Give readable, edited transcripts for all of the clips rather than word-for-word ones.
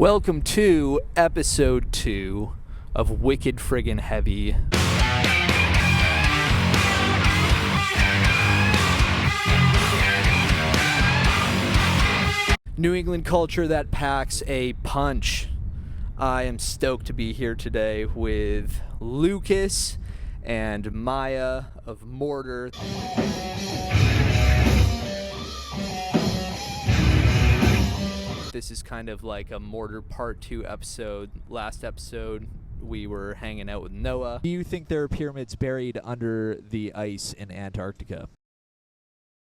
Welcome to episode 2 of Wicked Friggin' Heavy. New England culture that packs a punch. I am stoked to be here today with Lucas and Maya of Mortar. This is kind of like a Mortar Part 2 episode. Last episode, we were hanging out with Noah. Do you think there are pyramids buried under the ice in Antarctica?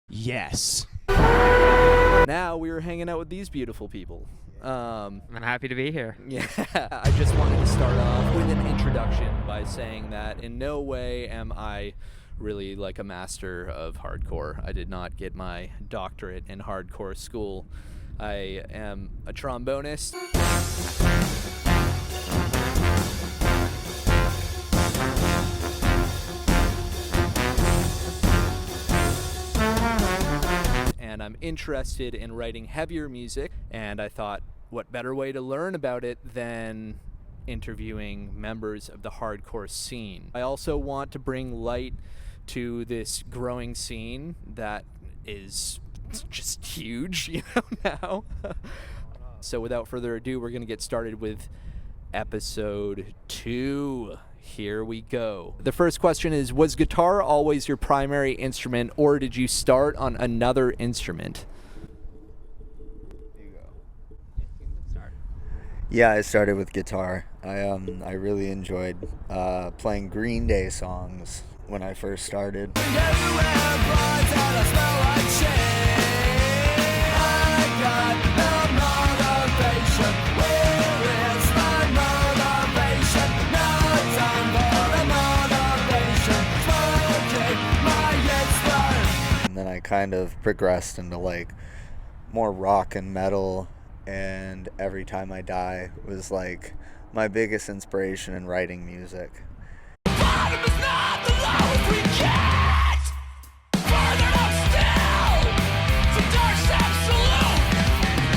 Yes. Now we were hanging out with these beautiful people. I'm happy to be here. Yeah, I just wanted to start off with an introduction by saying that in no way am I really like a master of hardcore. I did not get my doctorate in hardcore school. I am a trombonist. And I'm interested in writing heavier music, and I thought, what better way to learn about it than interviewing members of the hardcore scene. I also want to bring light to this growing scene that is just huge, now. So without further ado, we're going to get started with episode 2. Here we go. The first question is, was guitar always your primary instrument, or did you start on another instrument? Yeah, I started with guitar. I really enjoyed playing Green Day songs when I first started. And then I kind of progressed into like more rock and metal, and Every Time I Die was like my biggest inspiration in writing music. Bottom is not the lowest we get. Further up still, to Dark's absolute.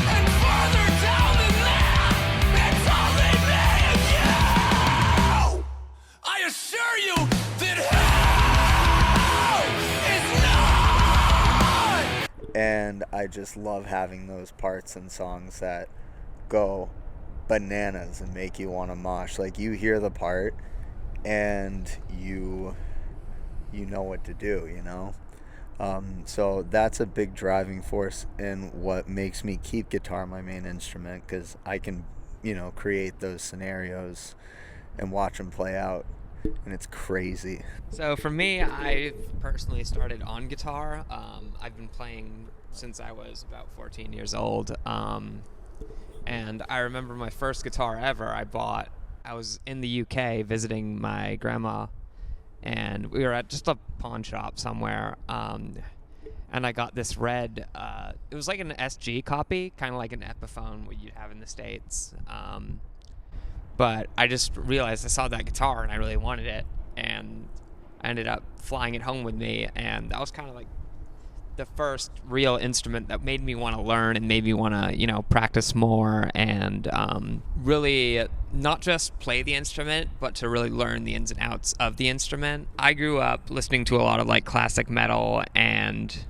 And further down than that, it's only me and you. I assure you that hell is not. And I just love having those parts in songs that go bananas and make you want to mosh. Like, you hear the part and you know what to do, so that's a big driving force in what makes me keep guitar my main instrument, because I can create those scenarios and watch them play out, and it's crazy. So for me, I personally started on guitar. I've been playing since I was about 14 years old, and I remember my first guitar ever I was in the UK visiting my grandma, and we were at just a pawn shop somewhere, and I got this red, it was like an SG copy, kind of like an Epiphone, what you'd have in the States, but I just realized I saw that guitar and I really wanted it, and I ended up flying it home with me, and that was kind of like the first real instrument that made me want to learn and made me want to, practice more and really not just play the instrument, but to really learn the ins and outs of the instrument. I grew up listening to a lot of like classic metal and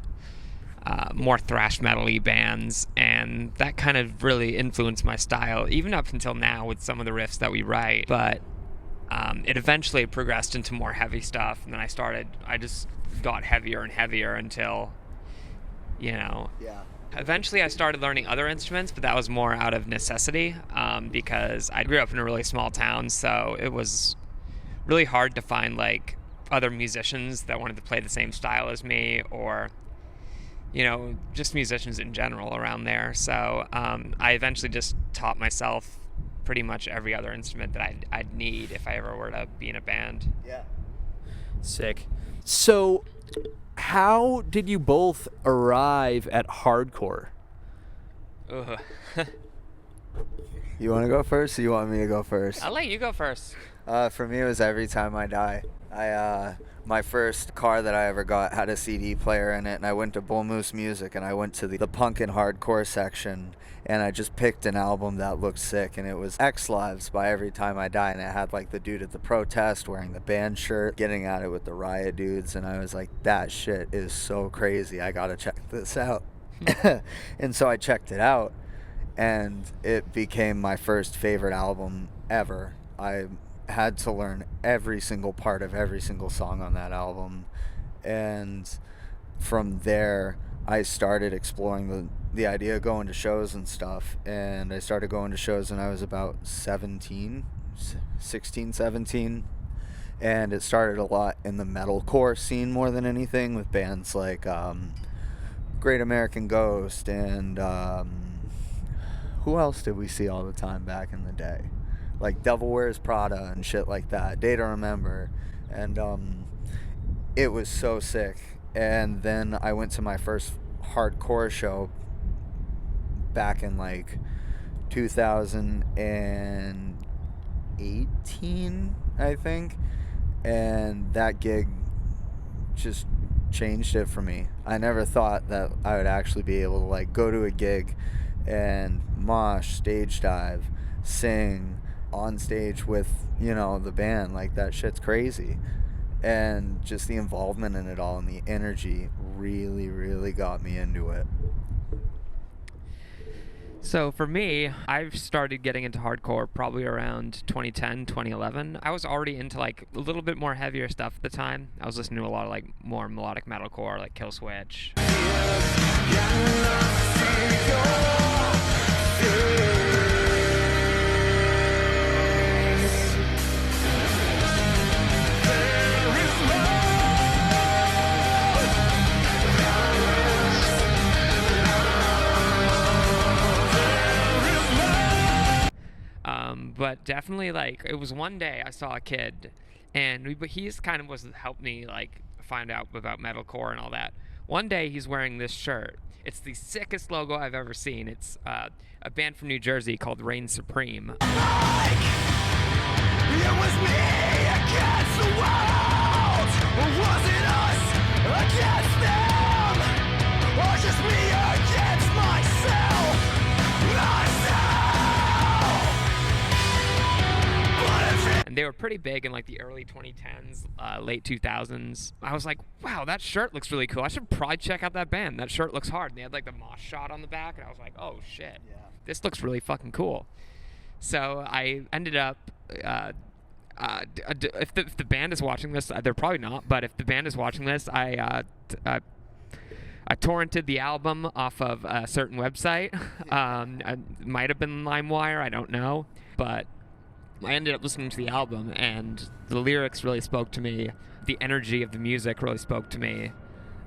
more thrash metal-y bands, and that kind of really influenced my style, even up until now with some of the riffs that we write. But it eventually progressed into more heavy stuff, and then I just got heavier and heavier until Yeah. Eventually I started learning other instruments, but that was more out of necessity, because I grew up in a really small town, so it was really hard to find like other musicians that wanted to play the same style as me, or just musicians in general around there. So I eventually just taught myself pretty much every other instrument that I'd need if I ever were to be in a band. Yeah. Sick. So how did you both arrive at hardcore? You want to go first, or you want me to go first? I'll let you go first. For me, it was Every Time I Die. My first car that I ever got had a CD player in it, and I went to Bull Moose Music, and I went to the punk and hardcore section, and I just picked an album that looked sick, and it was X Lives by Every Time I Die, and it had like the dude at the protest wearing the band shirt, getting at it with the riot dudes, and I was like, that shit is so crazy, I gotta check this out. And so I checked it out, and it became my first favorite album ever. I had to learn every single part of every single song on that album, and from there I started exploring the idea of going to shows and stuff, and I started going to shows when I was about 16, 17, and it started a lot in the metalcore scene more than anything, with bands like Great American Ghost and who else did we see all the time back in the day? Like Devil Wears Prada and shit like that, Day to Remember, and it was so sick. And then I went to my first hardcore show back in like 2018, I think, and that gig just changed it for me. I never thought that I would actually be able to like go to a gig and mosh, stage dive, sing on stage with, you know, the band. Like, that shit's crazy. And just the involvement in it all and the energy really, really got me into it. So for me, I've started getting into hardcore probably around 2010, 2011. I was already into like a little bit more heavier stuff at the time. I was listening to a lot of like more melodic metalcore, like Killswitch. But definitely, like, it was one day I saw a kid, and he's kind of was helped me like find out about metalcore and all that. One day he's wearing this shirt. It's the sickest logo I've ever seen. It's a band from New Jersey called Reign Supreme. It was me against the world, or was it us against them, or just me against myself? And they were pretty big in like the early 2010s, late 2000s. I was like, wow, that shirt looks really cool. I should probably check out that band. That shirt looks hard. And they had like the mosh shot on the back, and I was like, oh shit, this looks really fucking cool. So I ended up, if the band is watching this, they're probably not, but if the band is watching this, I torrented the album off of a certain website. It might have been LimeWire, I don't know, but I ended up listening to the album, and the lyrics really spoke to me. The energy of the music really spoke to me.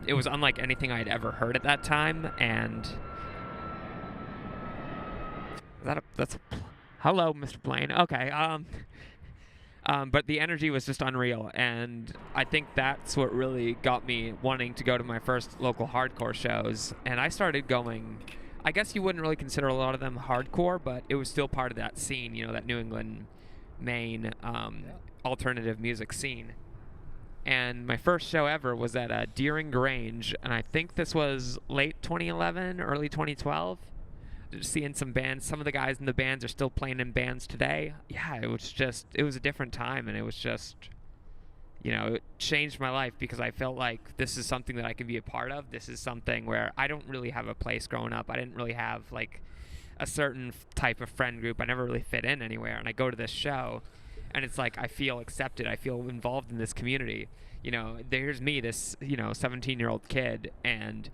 It was unlike anything I had ever heard at that time, and hello, Mr. Blaine. Okay. But the energy was just unreal, and I think that's what really got me wanting to go to my first local hardcore shows. And I started going, I guess you wouldn't really consider a lot of them hardcore, but it was still part of that scene, you know, that New England, Maine alternative music scene. And my first show ever was at Deering Grange, and I think this was late 2011, early 2012. Just seeing some bands, some of the guys in the bands are still playing in bands today. Yeah, it was a different time, and it was just, you know, it changed my life because I felt like this is something that I can be a part of. This is something where I don't really have a place growing up. I didn't really have like a certain type of friend group. I never really fit in anywhere, and I go to this show, and it's like I feel accepted. I feel involved in this community. You know, there's me, this, you know, 17-year-old kid, and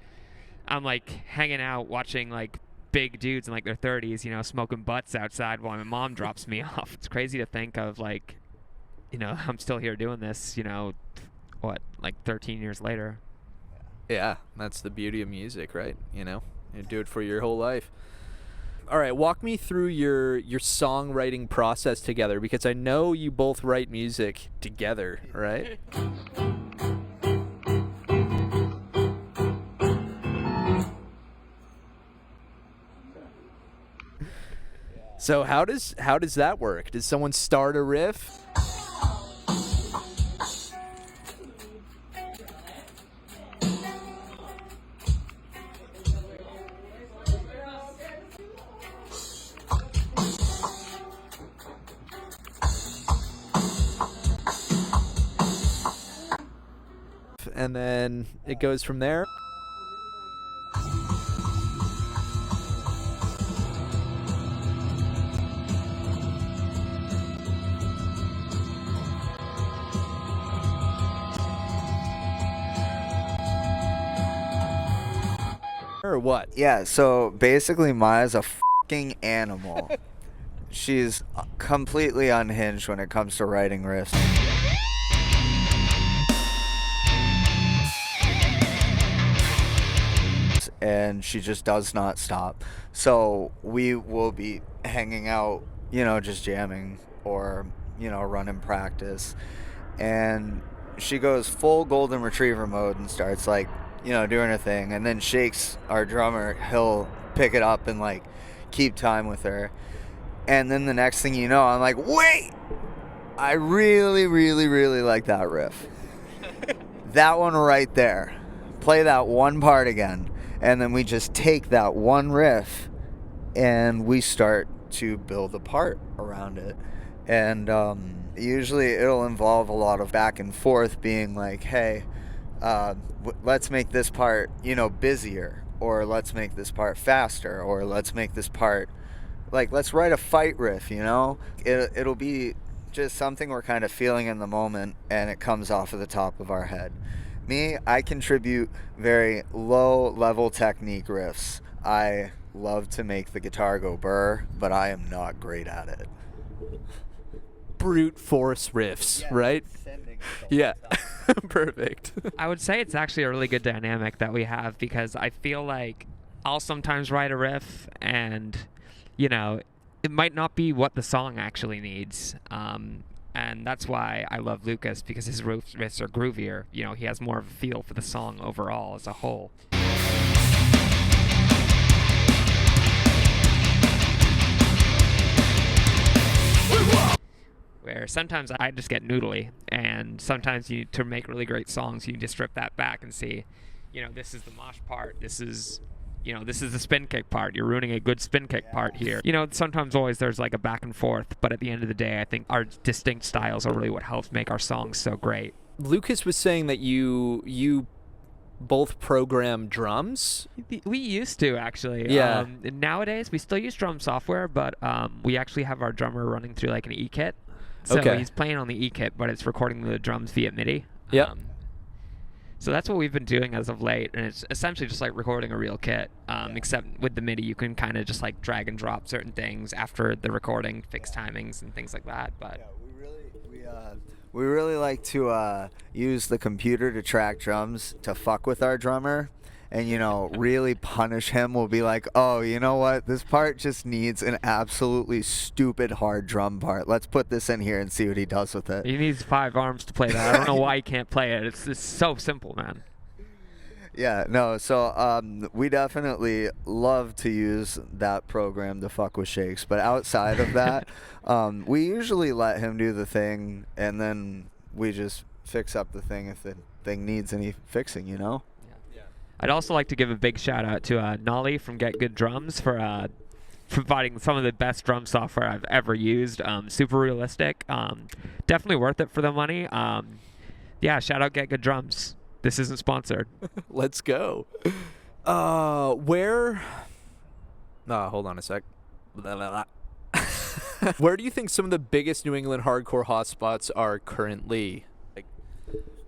I'm like hanging out watching like big dudes in like their 30s, you know, smoking butts outside while my mom drops me off. It's crazy to think of, like, you know, I'm still here doing this, you know, what, like 13 years later. Yeah, that's the beauty of music, right? You know, you do it for your whole life. All right, walk me through your songwriting process together, because I know you both write music together, right? So how does that work? Does someone start a riff? and then it goes from there. Or what? Yeah, so basically Maya's a fucking animal. She's completely unhinged when it comes to writing riffs. And she just does not stop. So we will be hanging out, just jamming or, running practice. And she goes full golden retriever mode and starts doing her thing. And then Shakes, our drummer, he'll pick it up and keep time with her. And then the next thing you know, I'm like, wait, I really, really, really like that riff. That one right there. Play that one part again. And then we just take that one riff and we start to build a part around it. And usually it'll involve a lot of back and forth being like, hey, let's make this part, busier, or let's make this part faster, or let's make this part, let's write a fight riff, It'll be just something we're kind of feeling in the moment, and it comes off of the top of our head. Me, I contribute very low-level technique riffs. I love to make the guitar go burr, but I am not great at it. Brute force riffs, right? Yeah. Perfect. I would say it's actually a really good dynamic that we have, because I feel like I'll sometimes write a riff and, it might not be what the song actually needs. And that's why I love Lucas, because his riffs are groovier. He has more of a feel for the song overall as a whole. Where sometimes I just get noodly, and sometimes to make really great songs, you just strip that back and see, this is the mosh part, this is the spin kick part. You're ruining a good spin kick part here. Sometimes always there's a back and forth, but at the end of the day, I think our distinct styles are really what helps make our songs so great. Lucas was saying that you both program drums. We used to, actually. Yeah. Nowadays, we still use drum software, but we actually have our drummer running through an E-kit. So Okay. he's playing on the E-kit, but it's recording the drums via MIDI. Yep. So that's what we've been doing as of late, and it's essentially just like recording a real kit, except with the MIDI you can kind of just drag and drop certain things after the recording, fix timings and things like that. But we really like to use the computer to track drums to fuck with our drummer, and really punish him. We'll be like, oh, you know what, this part just needs an absolutely stupid hard drum part. Let's put this in here and see what he does with it. he needs 5 arms to play that. I don't know why he can't play it. It's so simple, man. Yeah, no, so we definitely love to use that program to fuck with Shakes, but outside of that, we usually let him do the thing, and then we just fix up the thing if the thing needs any fixing, I'd also like to give a big shout out to Nolly from Get Good Drums for providing some of the best drum software I've ever used. Super realistic. Definitely worth it for the money. Shout out Get Good Drums. This isn't sponsored. Let's go. Where? Hold on a sec. Where do you think some of the biggest New England hardcore hotspots are currently?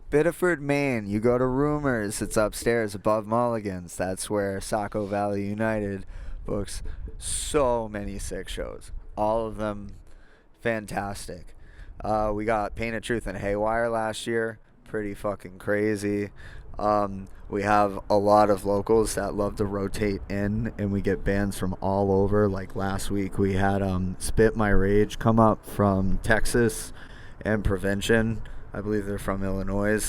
Biddeford, Maine. You go to Rumors. It's upstairs above Mulligan's. That's where Saco Valley United books so many sick shows. All of them fantastic. We got Pain of Truth and Haywire last year. Pretty fucking crazy. We have a lot of locals that love to rotate in, and we get bands from all over. Like last week, we had Spit My Rage come up from Texas, and Prevention. I believe they're from Illinois.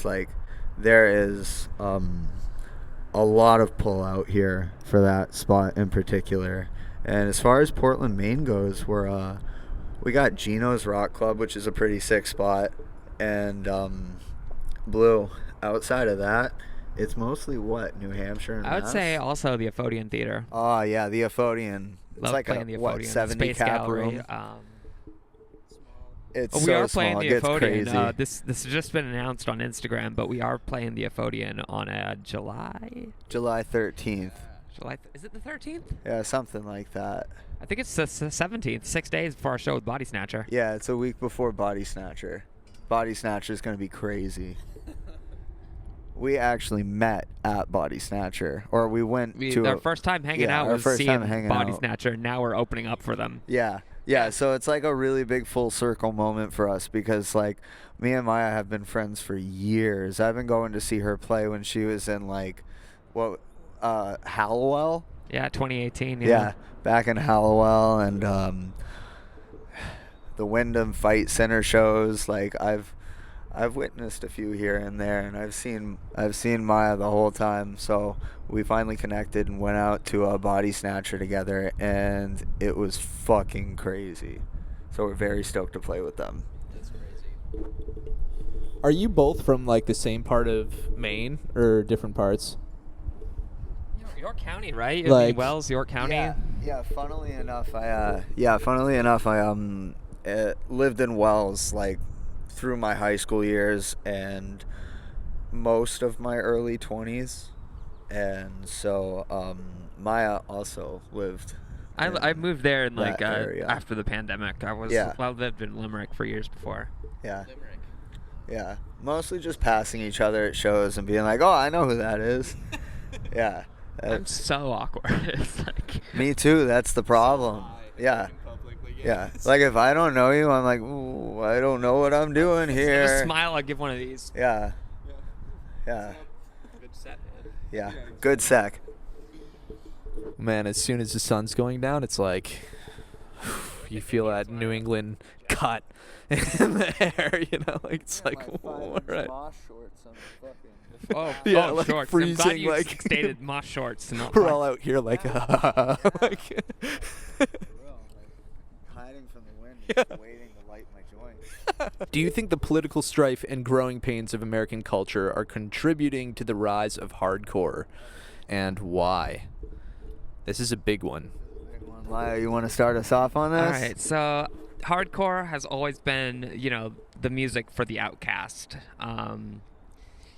There is a lot of pull out here for that spot in particular. And as far as Portland, Maine goes, we got Gino's Rock Club, which is a pretty sick spot, and Blue. Outside of that, it's mostly New Hampshire and I would Mass? say also the Aphodian Theater. Oh yeah, the Aphodian. It's Love like playing a the Aphodian. 70 Space cap Gallery. room. It's We so are playing small. the It gets Efodian. crazy. This has just been announced on Instagram, but we are playing the Efodian on July. July 13th. Is it the 13th? Yeah, something like that. I think it's the 17th. 6 days before our show with Body Snatcher. Yeah, it's a week before Body Snatcher. Body Snatcher is going to be crazy. We actually met at Body Snatcher, or we went to Our first time hanging out our was first seeing time hanging Body out. Snatcher, and now we're opening up for them. Yeah, so it's like a really big full circle moment for us because like me and Maya have been friends for years. I've been going to see her play when she was in like Hallowell. Yeah, 2018. Yeah, back in Hallowell and the Wyndham Fight Center shows. Like I've witnessed a few here and there, and I've seen Maya the whole time. So we finally connected and went out to a Body Snatcher together, and it was fucking crazy. So we're very stoked to play with them. That's crazy. Are you both from like the same part of Maine or different parts? York County, right? Like- Wells, York County. Yeah. Funnily enough, I lived in Wells like through my high school years and most of my early 20s, and so Maya also lived. I moved there in like that area. after the pandemic. I lived in Limerick for years before. Yeah. Yeah. Mostly just passing each other at shows and being like, "Oh, I know who that is." Yeah. I'm so awkward. It's like Me too. That's the problem. Yeah. Yeah. Like if I don't know you, I'm like, "Ooh, I don't know what I'm doing here." Just smile. I'll give one of these. Yeah. Yeah. Good set, man. Yeah. Good sec. Man, as soon as the sun's going down, it's like you feel that New England cut in the air, you know? Like it's like, all right. Oh, Yeah, oh, like shorts. I'm glad freezing, you like- stated moss shorts. And not We're all out here like, like Hiding from the wind, just waiting to light my joint. Do you think the political strife and growing pains of American culture are contributing to the rise of hardcore, and why? This is a big one. Maya, you want to start us off on this? All right, so hardcore has always been, the music for the outcast.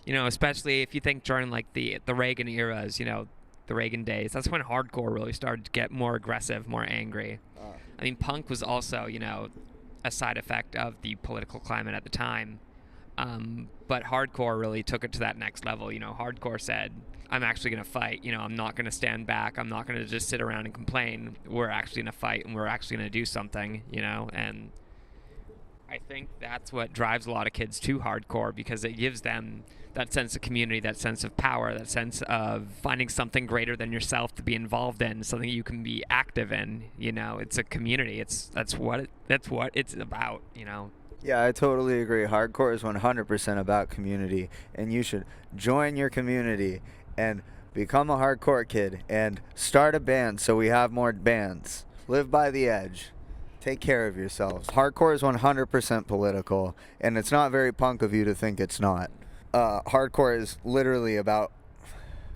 Especially if you think during like the Reagan eras, the Reagan days. That's when hardcore really started to get more aggressive, more angry. I mean, punk was also, a side effect of the political climate at the time. But hardcore really took it to that next level. Hardcore said, I'm actually going to fight. I'm not going to stand back. I'm not going to just sit around and complain. We're actually going to fight, and we're actually going to do something, and I think that's what drives a lot of kids to hardcore, because it gives them that sense of community, that sense of power, that sense of finding something greater than yourself to be involved in, something you can be active in. It's a community. That's what it's about. Yeah, I totally agree. Hardcore is 100% about community, and you should join your community and become a hardcore kid and start a band so we have more bands. Live by the edge. Take care of yourselves. Hardcore is 100% political, and it's not very punk of you to think it's not. Hardcore is literally about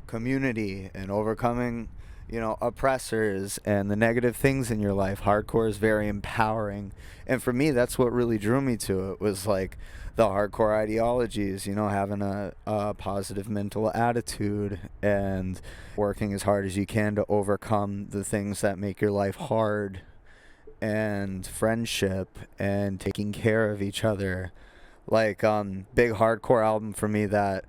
community and overcoming, oppressors and the negative things in your life. Hardcore is very empowering. And for me, that's what really drew me to it, was like the hardcore ideologies, having a positive mental attitude and working as hard as you can to overcome the things that make your life hard, and friendship and taking care of each other. Like, big hardcore album for me that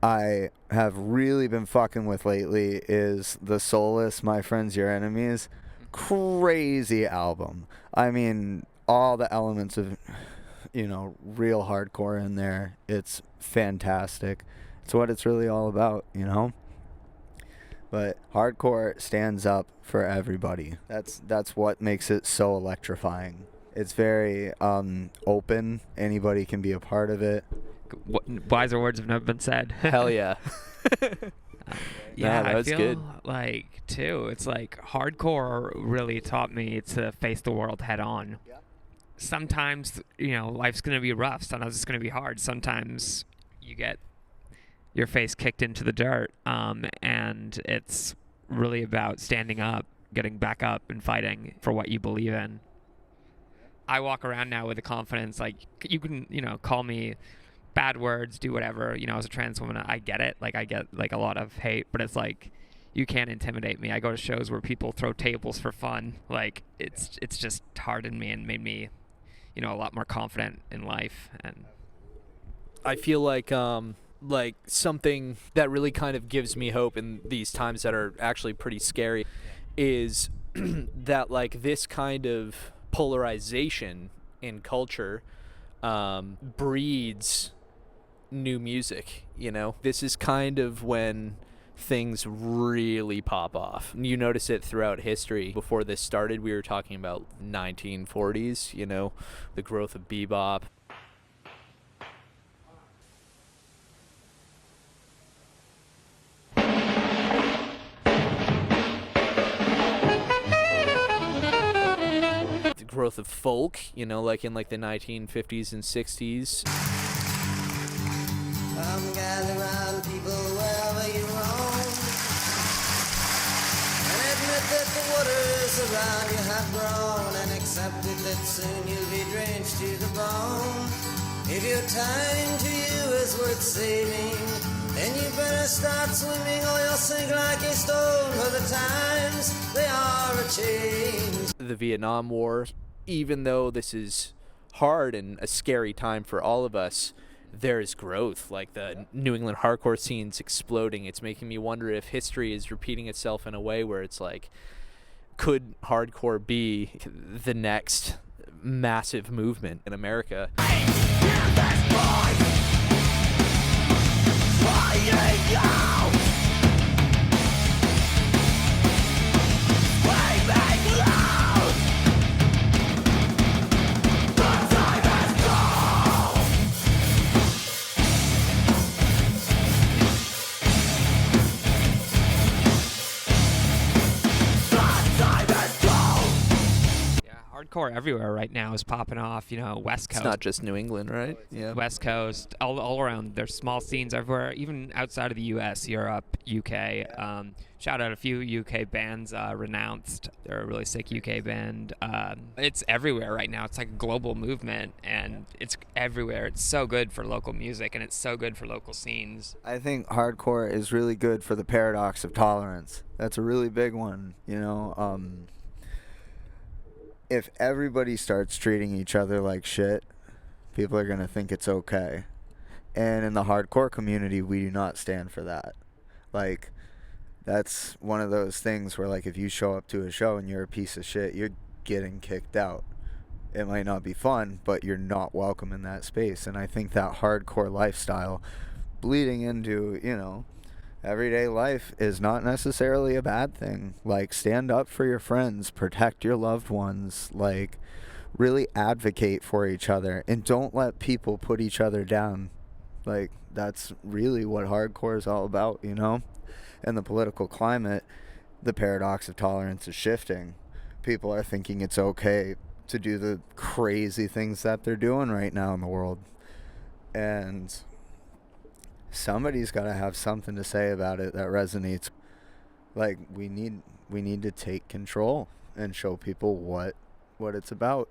I have really been fucking with lately is The Soulless, My Friends, Your Enemies. Crazy album. I mean, all the elements of, real hardcore in there. It's fantastic. It's what it's really all about, But hardcore stands up for everybody. That's what makes it so electrifying. It's very open. Anybody can be a part of it. Wiser words have never been said. Hell yeah. Yeah, No, I that's feel good. like too. It's like hardcore really taught me to face the world head on. Yeah. Sometimes life's gonna be rough. Sometimes it's gonna be hard. Sometimes you get your face kicked into the dirt, and it's really about standing up, getting back up, and fighting for what you believe in. I walk around now with the confidence, like, you can, call me bad words, do whatever, as a trans woman, I get it. Like, I get, like, a lot of hate, but it's like, you can't intimidate me. I go to shows where people throw tables for fun. Like, it's just hardened me and made me, a lot more confident in life. And I feel like something that really kind of gives me hope in these times that are actually pretty scary is that, like, this kind of polarization in culture breeds new music. This is kind of when things really pop off. You notice it throughout history. Before this started, we were talking about 1940s, the growth of bebop. The growth of folk, like in the 1950s and 60s. Come gather round, people, wherever you roam, and admit that the waters around you have grown, and accept it that soon you'll be drenched to the bone. If your time to you is worth saving, then you better start swimming or you'll sink like a stone, for the times, they are a change. The Vietnam War, even though this is hard and a scary time for all of us, there is growth. Like, the New England hardcore scene's exploding. It's making me wonder if history is repeating itself in a way where it's like, could hardcore be the next massive movement in America? Hardcore everywhere right now is popping off. West Coast. It's not just New England, right? Yeah. West Coast, all around. There's small scenes everywhere, even outside of the U.S., Europe, UK. Shout out a few UK bands, Renounced. They're a really sick UK band. It's everywhere right now. It's like a global movement, and it's everywhere. It's so good for local music, and it's so good for local scenes. I think hardcore is really good for the paradox of tolerance. That's a really big one, If everybody starts treating each other like shit, people are going to think it's okay. And in the hardcore community, we do not stand for that. Like, that's one of those things where, like, if you show up to a show and you're a piece of shit, you're getting kicked out. It might not be fun, but you're not welcome in that space. And I think that hardcore lifestyle bleeding into, everyday life is not necessarily a bad thing. Like, stand up for your friends, protect your loved ones, like, really advocate for each other, and don't let people put each other down. Like, that's really what hardcore is all about, And the political climate, the paradox of tolerance is shifting. People are thinking it's okay to do the crazy things that they're doing right now in the world. And somebody's got to have something to say about it that resonates. Like, we need to take control and show people what it's about,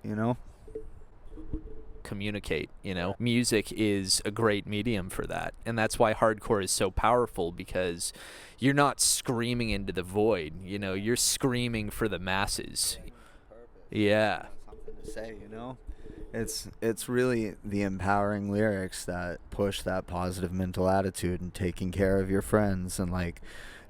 Communicate, Music is a great medium for that. And that's why hardcore is so powerful, because you're not screaming into the void, you're screaming for the masses. Yeah. Something to say, It's really the empowering lyrics that push that positive mental attitude and taking care of your friends and, like,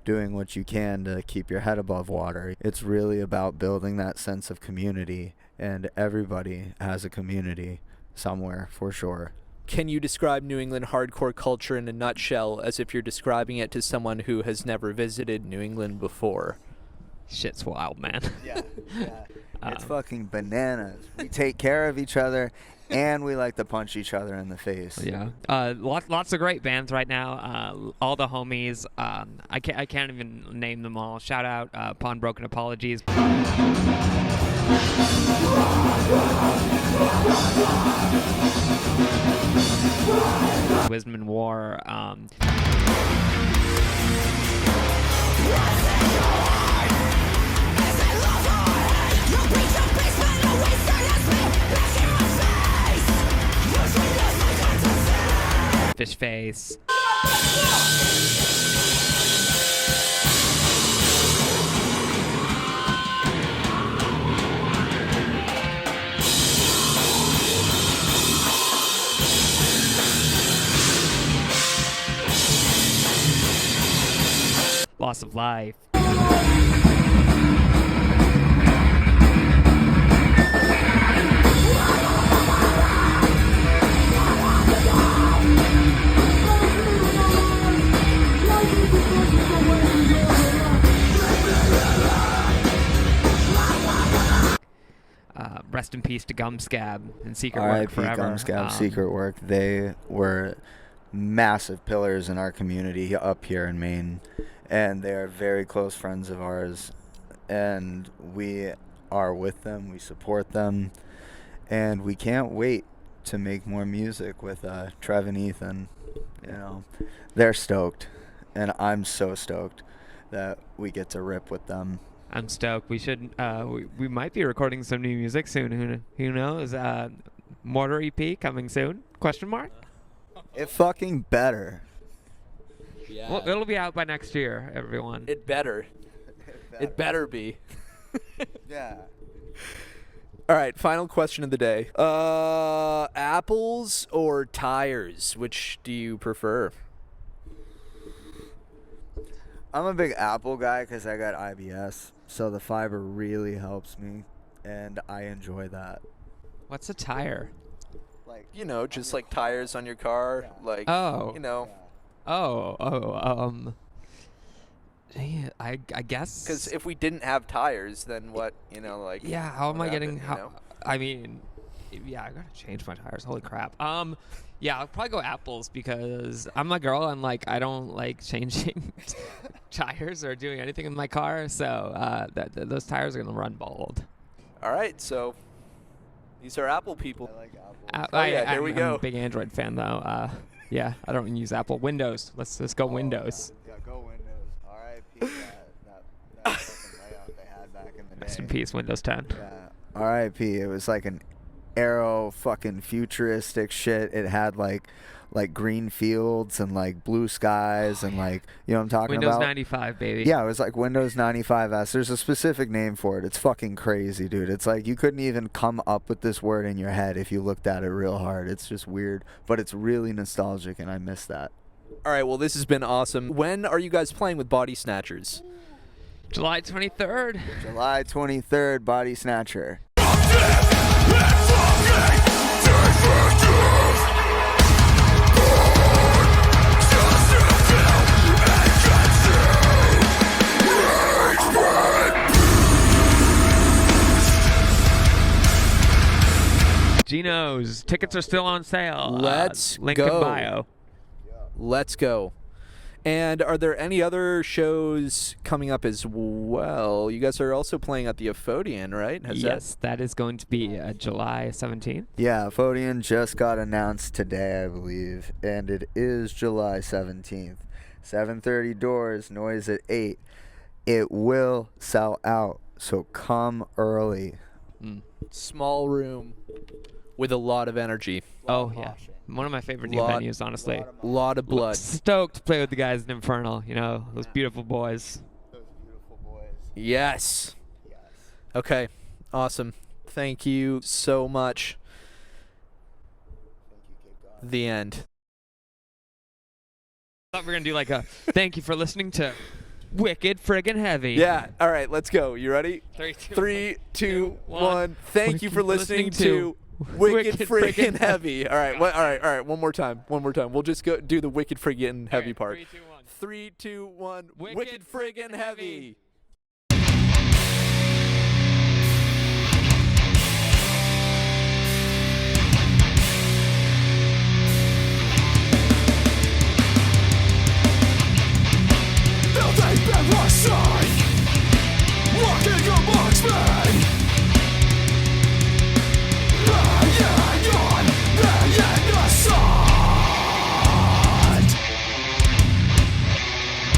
doing what you can to keep your head above water. It's really about building that sense of community, and everybody has a community somewhere, for sure. Can you describe New England hardcore culture in a nutshell, as if you're describing it to someone who has never visited New England before? Shit's wild, man. Yeah. It's fucking bananas. We take care of each other, and we like to punch each other in the face. Yeah. Lots of great bands right now. All the homies. I can't even name them all. Shout out Upon Broken Apologies. Wisdom and War. Is it love or hate? You beat your basement, no waste, and that's me. Fish Face. Loss of Life. Rest in peace to Gumscab and Secret Work R.I.P. forever. Gumscab, Secret Work. They were massive pillars in our community up here in Maine, and they are very close friends of ours, and we are with them, we support them, and we can't wait to make more music with Trev and Ethan. You know, they're stoked, and I'm so stoked that we get to rip with them. I'm stoked. We should. We might be recording some new music soon. Who knows? Mortar EP coming soon? Question mark. It fucking better. Yeah. Well, it'll be out by next year, everyone. It better. It better be. Yeah. All right, final question of the day. Apples or tires? Which do you prefer? I'm a big Apple guy because I got IBS, so the fiber really helps me, and I enjoy that. What's a tire? Like, You know, just like tires on your car. Yeah. Like, Oh. you know. Yeah, I guess. Because if we didn't have tires, then what, you know, like. Yeah, how am what I getting? happened, you know? I mean, yeah, I gotta change my tires. Holy crap. Yeah, I'll probably go apples because I'm a girl and like I don't like changing tires or doing anything in my car. So those tires are gonna run bald. All right, so these are Apple people. I like Apple. Here we I'm go. a big Android fan though. Yeah, I don't use Apple. Windows. Let's go Windows. Yeah, go Windows. R.I.P. that fucking layout they had back in the day. Rest in peace, Windows 10. Yeah. R.I.P. It was like an aero fucking futuristic shit. It had like green fields and like blue skies and like, you know what I'm talking Windows about? 95, baby. Yeah, it was like Windows 95S. There's a specific name for it. It's fucking crazy, dude. It's like you couldn't even come up with this word in your head if you looked at it real hard. It's just weird, but it's really nostalgic, and I miss that. All right, well, this has been awesome. When are you guys playing with Body Snatchers? July 23rd. July 23rd, Body Snatcher. Geno's. Tickets are still on sale. Let's link go. in bio. Let's go. And are there any other shows coming up as well? You guys are also playing at the Ophodian, right? Yes, that is going to be July 17th. Yeah, Ophodian just got announced today, I believe, and it is July 17th. 7:30 doors, noise at 8. It will sell out, so come early. Small room with a lot of energy. Oh, yeah. One of my favorite new Lot- venues, honestly. Lot of blood. Stoked to play with the guys in Infernal, you know, those beautiful boys. Those beautiful boys. Yes. Yes. Okay. Awesome. Thank you so much. Thank you, Kid God. The end. I thought we were going to do like a thank you for listening to Wicked Friggin' Heavy. Yeah. All right. Let's go. You ready? 3, 2, 1. Thank you for listening to Wicked Friggin' Heavy. All right. All right. One more time. We'll just go do the Wicked Friggin' Heavy part. 3, 2, 1. Wicked Friggin' Heavy.